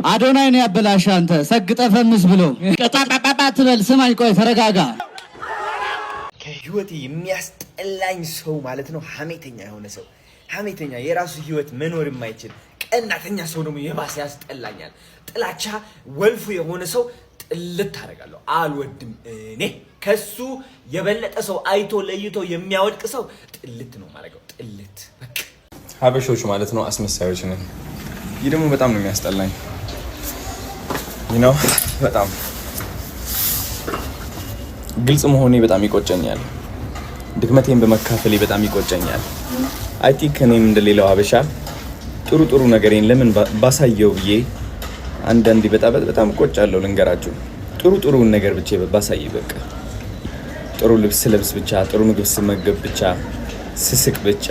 አዶናይ ነው ያበላሽ አንተ ሰግጠ ፈምስ ብሎ ቀጣጣጣ ትበል። ስማኝ ቆይ ተረጋጋ። ከህይወት የሚያስጠላኝ ሰው ማለት ነው ሐሜተኛ የሆነ ሰው። ሐሜተኛ የራሱ ህይወት መኖር የማይችል ቀናተኛ ሰው ደግሞ የባሰ ያስጠላኛል። ጥላቻ ወልፉ የሆነ ሰው ጥልት ታረጋለሁ አልወድም። እኔ ከሱ የበለጠ ሰው አይቶ ለይቶ የሚያወድቅ ሰው ጥልት ነው ማረጋው። ጥልት በቃ ሀበሾች ማለት ነው አስመሳዮች ነን። ይህ ደግሞ በጣም ነው የሚያስጠላኝ። በጣም ግልጽ መሆኔ በጣም ይቆጨኛል። ድክመቴን በመካፈሌ በጣም ይቆጨኛል። አይ ቲንክ እኔም እንደሌላው ሀበሻ ጥሩ ነገሬን ለምን ባሳየው ብዬ አንዳንዴ በጣም ቆጫለሁ። ልንገራችሁ ጥሩውን ነገር ብቻ ባሳይ በቃ ጥሩ ልብስ ለብስ ብቻ ጥሩ ምግብ ስመገብ ብቻ ስስቅ ብቻ